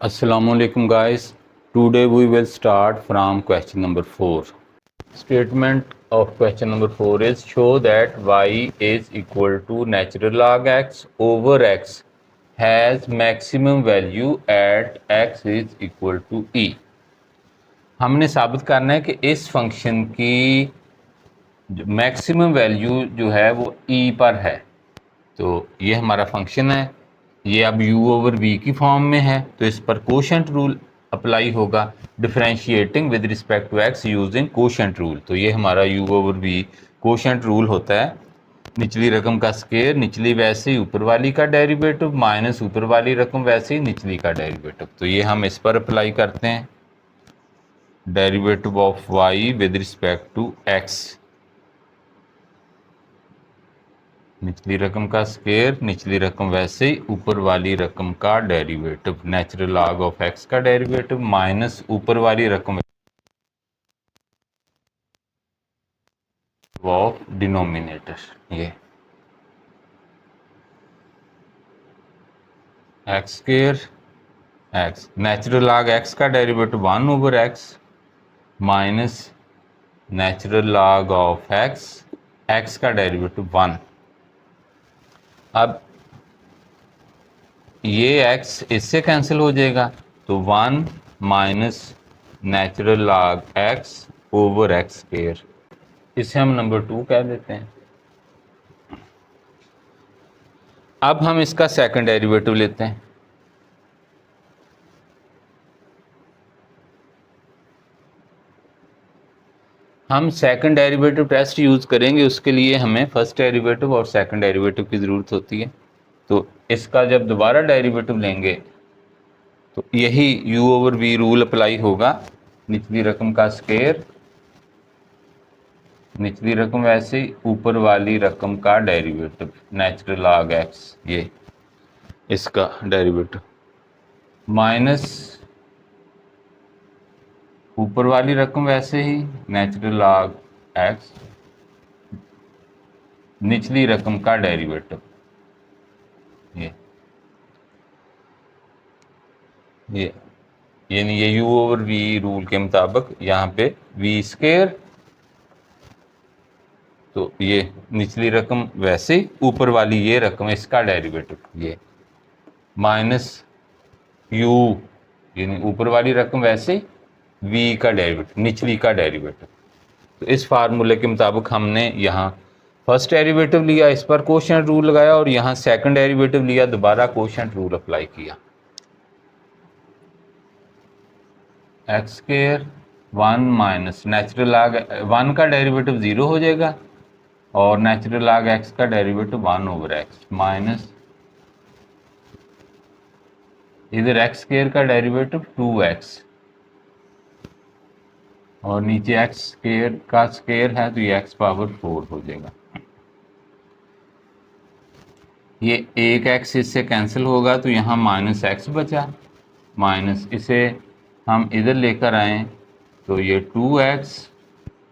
Assalamualaikum guys. Today we will start from question number 4. Statement of question number 4 is show that y is equal to natural log x over x has maximum value at x is equal to e. हमने साबित करना है कि इस function की maximum value जो है वो e पर है। तो ये हमारा फंक्शन है, ये अब u ओवर v की फॉर्म में है, तो इस पर कोशेंट रूल अप्लाई होगा। Differentiating with respect to x using quotient rule, तो ये हमारा u over v quotient rule होता है। निचली रकम का स्केयर निचली वैसे ही ऊपर वाली का डेरिवेटिव माइनस ऊपर वाली रकम वैसे ही निचली का डेरिवेटिव, तो ये हम इस पर अप्लाई करते हैं। Derivative of y with respect to x, निचली रकम का स्केयर निचली रकम वैसे ही ऊपर वाली रकम का derivative, natural log of x का डेरिवेटिव माइनस ऊपर वाली रकम ऑफ डिनोमिनेटर, ये x square x, natural log x का derivative 1 over x minus natural log of x, x का डेरिवेटिव 1। अब ये x इससे कैंसिल हो जाएगा, तो 1 minus natural log x over x square, इसे हम नंबर 2 कह देते हैं। अब हम इसका सेकंड डेरिवेटिव लेते हैं। हम सेकंड डेरिवेटिव टेस्ट यूज़ करेंगे, उसके लिए हमें फर्स्ट डेरिवेटिव और सेकंड डेरिवेटिव की ज़रूरत होती है। तो इसका जब दोबारा डेरिवेटिव लेंगे तो यही u over v rule apply होगा। निचली रकम का स्क्वायर निचली रकम वैसे ही ऊपर वाली रकम का डेरिवेटिव नेचुरल लॉग x, ये इसका डेरिवेटिव माइनस ऊपर वाली रकम वैसे ही नेचुरल लॉग x निचली रकम का डेरिवेटिव, ये यानी ये u ओवर v रूल के मुताबिक यहाँ पे v स्क्वायर, तो ये निचली रकम वैसे ही ऊपर वाली ये रकम इसका डेरिवेटिव, ये माइनस u यानी ऊपर वाली रकम वैसे ही v का डेरिवेटिव निचली का डेरिवेटिव। तो इस फार्मूले के मुताबिक हमने यहाँ फर्स्ट डेरिवेटिव लिया, इस पर कोशेंट रूल लगाया, और यहाँ सेकंड डेरिवेटिव लिया, दोबारा कोशेंट रूल अप्लाई किया। X square 1 minus natural log 1 का डेरिवेटिव 0 हो जाएगा और नेचुरल लॉग एक्स का डेरिवेटिव 1 ओवर एक्स माइनस इधर एक्स स्क्वायर का डेरिवेटिव 2x और नीचे एक्स स्क्वायर का स्क्वायर है तो ये x पावर 4 हो जाएगा। ये एक x इससे कैंसिल होगा तो यहाँ माइनस एक्स बचा, माइनस इसे हम इधर लेकर आए तो ये 2x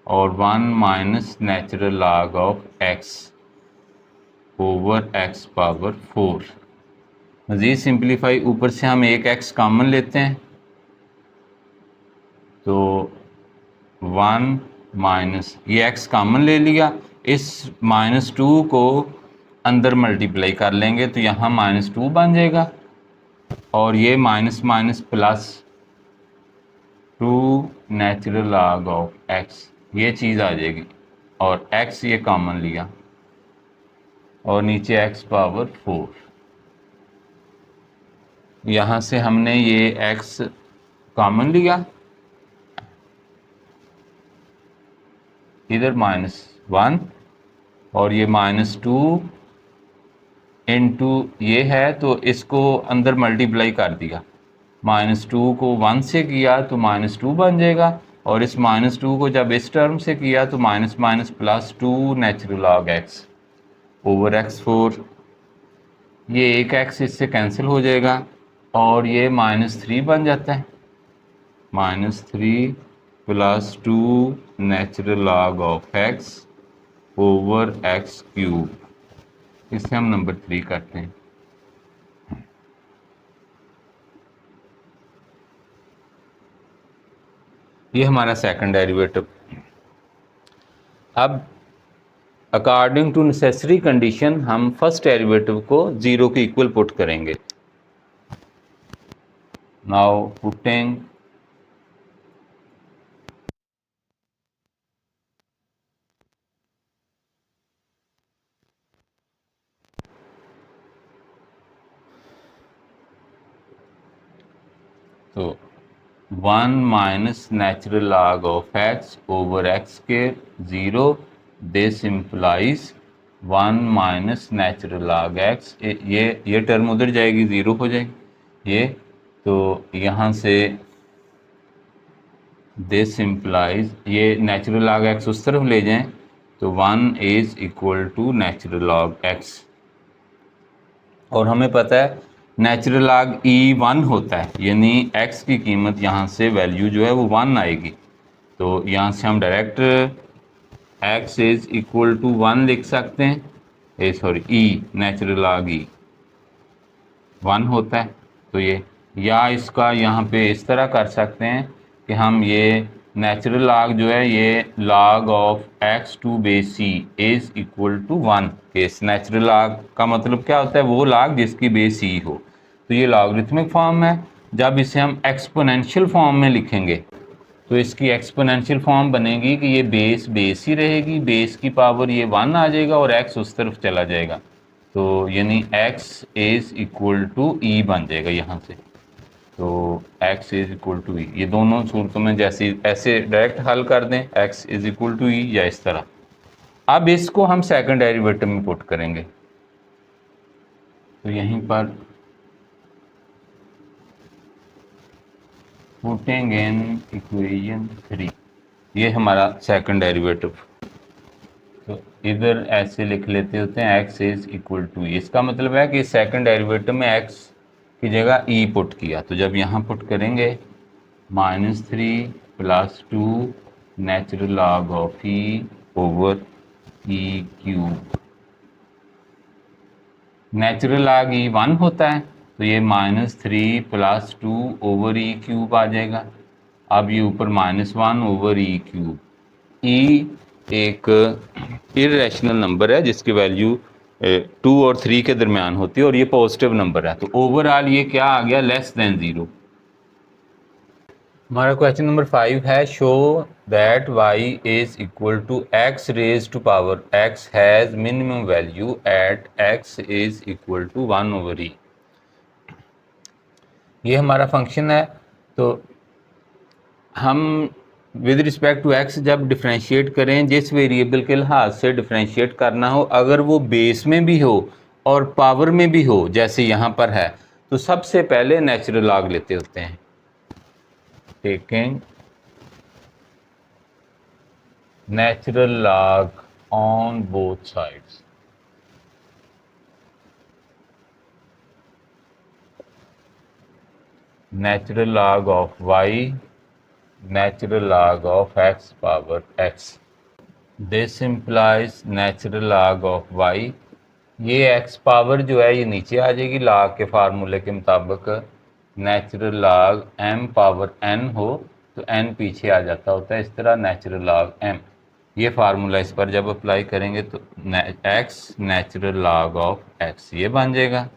और 1 minus natural log of x over x power 4। मज़ीद सिंप्लीफाई, ऊपर से हम एक x कॉमन लेते हैं तो 1 माइनस ये x कॉमन ले लिया, इस -2 को अंदर मल्टीप्लाई कर लेंगे तो यहाँ -2 बन जाएगा और ये minus minus plus 2 natural log of x, ये चीज़ आ जाएगी और x ये कॉमन लिया और नीचे x पावर 4। यहाँ से हमने ये x कॉमन लिया, इधर -1 और ये -2 इंटू ये है तो इसको अंदर मल्टीप्लाई कर दिया, -2 को 1 से किया तो -2 बन जाएगा और इस -2 को जब इस टर्म से किया तो minus minus plus 2 natural log x over x4। ये एक x इससे कैंसिल हो जाएगा और ये -3 बन जाता है, -3 plus 2 natural log of x over x3, इसे हम नंबर 3 करते हैं। ये हमारा सेकंड डेरिवेटिव। अब अकॉर्डिंग टू नेसेसरी कंडीशन हम फर्स्ट डेरिवेटिव को 0 के इक्वल पुट करेंगे। नाउ पुटिंग तो 1 minus natural log of x over x square 0, this implies 1 minus natural log x, ये टर्म उधर जाएगी, 0 हो जाएगी ये, तो यहाँ से दिस इम्प्लाइज ये नेचुरल लॉग x उस तरफ ले जाएं तो 1 is equal to natural log x। और हमें पता है नेचुरल लॉग ई 1 होता है, यानी x की कीमत यहाँ से वैल्यू जो है वो 1 आएगी। तो यहाँ से हम direct x is equal to 1 लिख सकते हैं, sorry e natural log e 1 होता है। तो ये, या इसका यहाँ पे इस तरह कर सकते हैं कि हम ये नेचुरल लॉग जो है ये log of x to base c is equal to 1। इस नेचुरल लॉग का मतलब क्या होता है, वो लॉग जिसकी बेस c हो। तो ये लॉगरिथमिक फॉर्म है। जब इसे हम एक्सपोनेंशियल फॉर्म में लिखेंगे तो इसकी एक्सपोनेंशियल फॉर्म बनेगी कि ये बेस ही रहेगी, बेस की पावर ये 1 आ जाएगा और x उस तरफ चला जाएगा, तो यानी x इज इक्वल टू ई बन जाएगा यहाँ से। तो x इज इक्वल टू ई, ये दोनों सूरतों में जैसे ऐसे डायरेक्ट हल कर दें x इज इक्वल टू ई या इस तरह। अब इसको हम सेकंड डेरिवेटिव में पुट करेंगे, तो यहीं पर पुटिंग इन इक्वेशन 3, ये हमारा सेकंड डेरिवेटिव। तो इधर ऐसे लिख लेते होते हैं x इज इक्वल टू ई, इसका मतलब है कि सेकंड डेरिवेटिव में x की जगह e पुट किया। तो जब यहाँ पुट करेंगे -3 + 2 natural log of e over e cube, natural log e 1 होता है, तो ये -3 + 2 ओवर e क्यूब आ जाएगा। अब ये ऊपर -1 ओवर e क्यूब, e एक इरेशनल नंबर है जिसकी वैल्यू 2 और 3 के दरमियान होती है और ये पॉजिटिव नंबर है, तो ओवरऑल ये क्या आ गया, लेस देन 0। हमारा क्वेश्चन नंबर 5 है, show that y is equal to x raise to power x has minimum value at x is equal to 1 over e। ये हमारा फंक्शन है। तो हम विद रिस्पेक्ट टू x जब डिफ्रेंशिएट करें, जिस वेरिएबल के लिहाज से डिफ्रेंशिएट करना हो, अगर वो बेस में भी हो और पावर में भी हो जैसे यहाँ पर है, तो सबसे पहले नेचुरल लॉग लेते होते हैं, taking natural log on both sides. Natural log of y, natural log of x power x, this implies natural log of y, ये x पावर जो है ये नीचे आ जाएगी, लॉग के फार्मूले के मुताबिक natural log m power n हो तो n पीछे आ जाता होता है, इस तरह नेचुरल लॉग m, ये फार्मूला इस पर जब अप्लाई करेंगे तो x natural log of x ये बन जाएगा।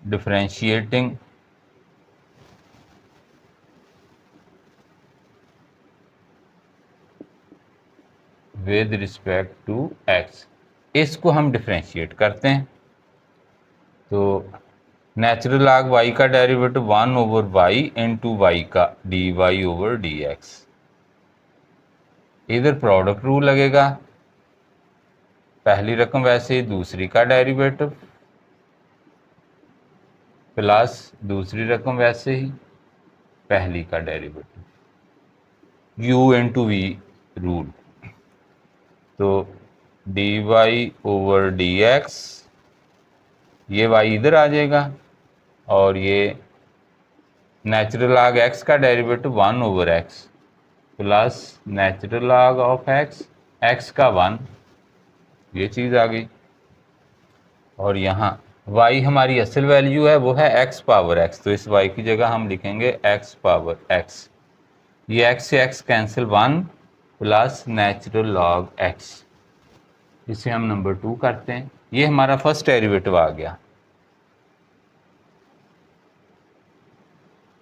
Differentiating with respect to x, इसको हम डिफरेंशिएट करते हैं। तो नेचुरल लॉग y का derivative 1 over y into y का dy ओवर dx, इधर प्रोडक्ट रूल लगेगा, पहली रकम वैसे ही दूसरी का डेरिवेटिव प्लस दूसरी रकम वैसे ही पहली का derivative, u into v rule. तो dy ओवर dx, ये y इधर आ जाएगा और ये नेचुरल लॉग x का derivative 1 over x plus natural log of x का 1, ये चीज़ आ गई। और यहाँ y हमारी असल वैल्यू है, वो है x पावर x, तो इस y की जगह हम लिखेंगे x पावर x। ये x से x cancel 1 plus natural log x। इसे हम नंबर 2 करते हैं। ये हमारा फर्स्ट डेरिवेटिव आ गया।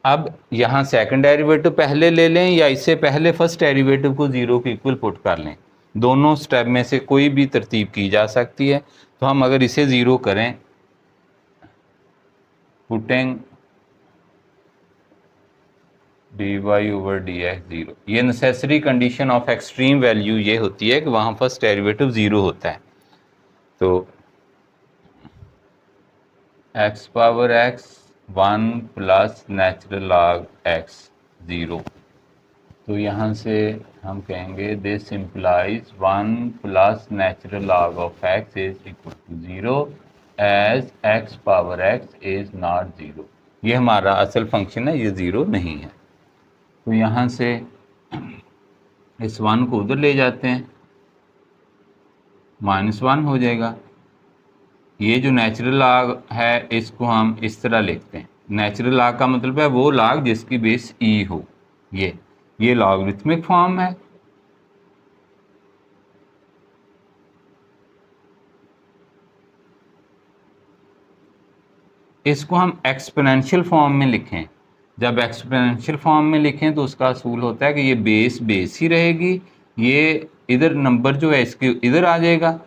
अब यहाँ सेकंड डेरिवेटिव पहले ले लें या इससे पहले फर्स्ट डेरिवेटिव को ज़ीरो के इक्वल पुट कर लें, दोनों स्टेप में से कोई भी तरतीब की जा सकती है। तो हम अगर इसे ज़ीरो करें, putting dy over dx zero, ये necessary condition of extreme value ये होती है कि वहाँ फर्स्ट डेरिवेटिव ज़ीरो होता है। तो x power x 1 plus natural log x zero. तो यहाँ से हम कहेंगे this implies 1 plus natural log of x is equal to 0 as x power x is not 0। ये हमारा असल फंक्शन है, ये 0 नहीं है। तो यहाँ से इस 1 को उधर ले जाते हैं, -1 हो जाएगा। ये जो नेचुरल लॉग है इसको हम इस तरह लिखते हैं। नेचुरल लॉग का मतलब है वो लॉग जिसकी बेस e हो। ये लॉगरिथमिक फॉर्म है। इसको हम एक्सपोनेंशियल फॉर्म में लिखें। जब एक्सपोनेंशियल फॉर्म में लिखें तो उसका असूल होता है कि ये बेस ही रहेगी, ये इधर नंबर जो है इसके इधर आ जाएगा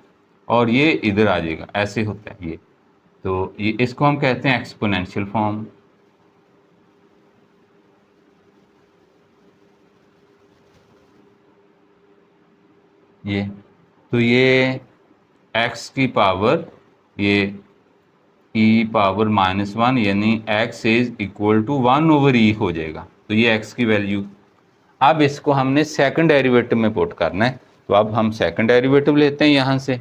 और ये इधर आ जाएगा, ऐसे होता है ये। तो ये इसको हम कहते हैं एक्सपोनेंशियल फॉर्म। ये तो ये x की पावर ये e पावर -1 यानी x is equal to 1 over e हो जाएगा। तो ये x की वैल्यू। अब इसको हमने सेकंड डेरिवेटिव में पुट करना है। तो अब हम सेकंड डेरिवेटिव लेते हैं यहाँ से,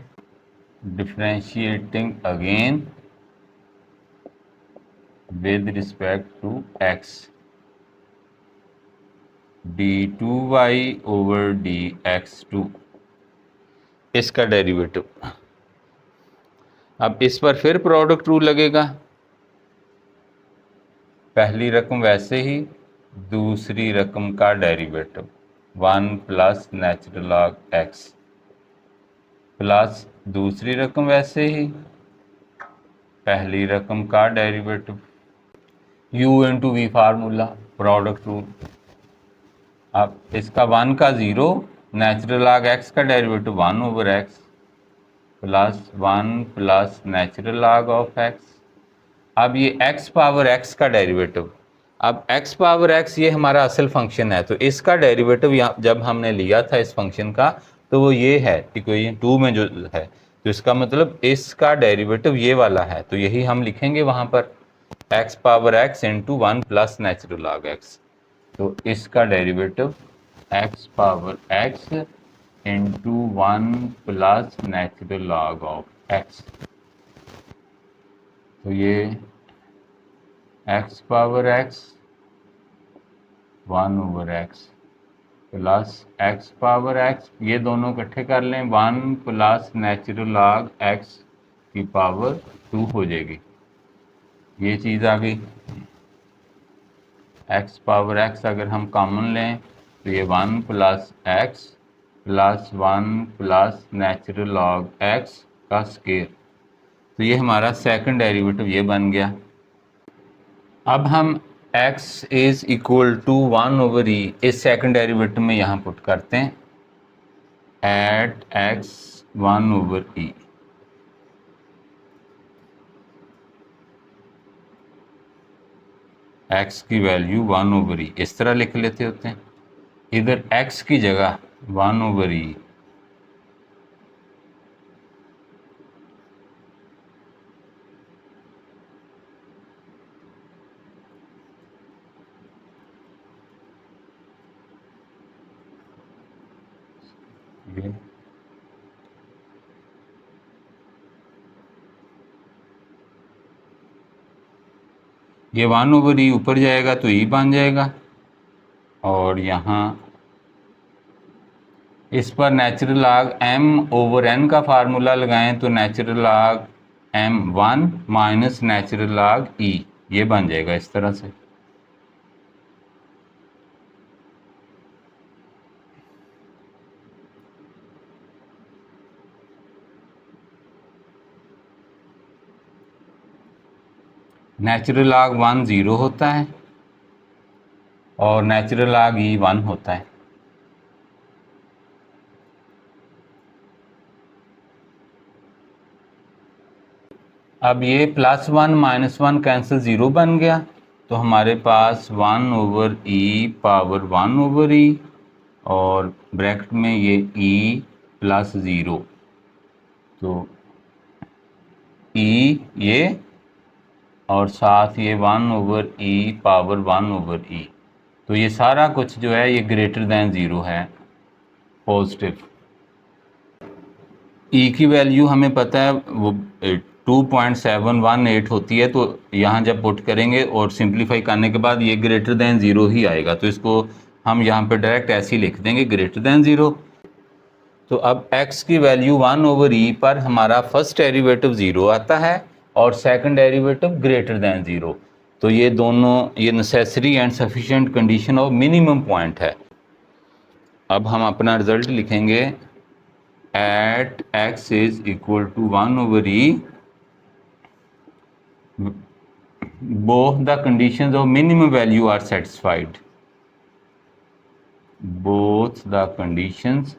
differentiating again with respect to x, d2y over dx2 इसका डेरिवेटिव। अब इस पर फिर प्रोडक्ट रूल लगेगा, पहली रकम वैसे ही, दूसरी रकम का derivative 1 plus natural log x plus दूसरी रकम वैसे ही, पहली रकम का derivative, u into v formula, product rule. अब इसका 1 का 0, नेचुरल लॉग x का derivative 1 over x plus 1 plus natural log of x। अब ये x पावर x का डेरिवेटिव, अब x पावर x ये हमारा असल फंक्शन है, तो इसका डेरिवेटिव जब हमने लिया था इस फंक्शन का, तो वो ये है इक्वेशन 2 में जो है, तो इसका मतलब इसका डेरिवेटिव ये वाला है। तो यही हम लिखेंगे वहाँ पर, x power x into 1 plus natural log x। तो इसका derivative x power x into 1 plus natural log of x। तो ये x power x 1 over x plus x power x, ये दोनों इकट्ठे कर लें, 1 प्लस नेचुरल लॉग x की पावर 2 हो जाएगी। ये चीज़ आ गई। x पावर x अगर हम कॉमन लें तो ये 1 plus x plus 1 plus natural log x का स्क्वायर। तो ये हमारा सेकंड डेरिवेटिव ये बन गया। अब हम x is equal to 1 over e इस सेकंड डेरिवेटिव में यहाँ पुट करते हैं, at x 1 over e। x की वैल्यू 1 ओवर e इस तरह लिख लेते होते हैं, इधर x की जगह 1 ओवर e। ये 1 ओवर ई ऊपर जाएगा तो ई बन जाएगा, और यहाँ इस पर natural log m over n का फार्मूला लगाएं तो natural log m1 minus natural log e, ये बन जाएगा इस तरह से। नेचुरल लॉग 1 0 होता है और नेचुरल लॉग e 1 होता है। अब ये +1 -1 कैंसिल 0 बन गया, तो हमारे पास 1/e पावर 1/e और ब्रैकेट में ये e प्लस 0, तो e ये और साथ ये 1/e पावर 1/e, तो ये सारा कुछ जो है ये ग्रेटर दैन 0 है, पॉजिटिव। e की वैल्यू हमें पता है वो 2.718 होती है, तो यहाँ जब पुट करेंगे और सिंप्लीफाई करने के बाद ये ग्रेटर दैन 0 ही आएगा, तो इसको हम यहाँ पे डायरेक्ट ऐसे ही लिख देंगे ग्रेटर दैन 0। तो अब x की वैल्यू 1/e पर हमारा फर्स्ट डेरिवेटिव 0 आता है और सेकंड डेरिवेटिव ग्रेटर दैन 0, तो ये दोनों ये necessary and sufficient condition of minimum point है। अब हम अपना रिजल्ट लिखेंगे at x is equal to 1/e, both the conditions of minimum value are satisfied. Both the conditions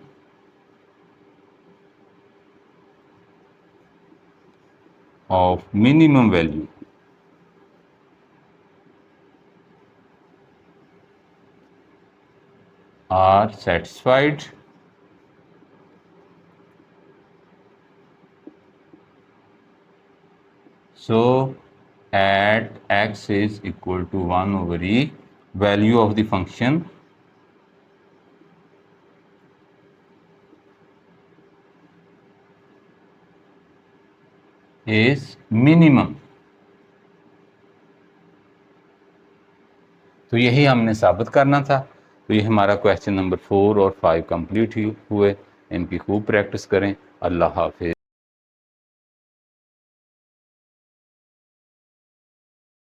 of minimum value are satisfied. So at x is equal to 1/e, value of the function is minimum। तो यही हमने साबित करना था। तो ये हमारा question number 4 और 5 कंप्लीट हुए। इनकी खूब प्रैक्टिस करें। अल्लाह हाफिज़।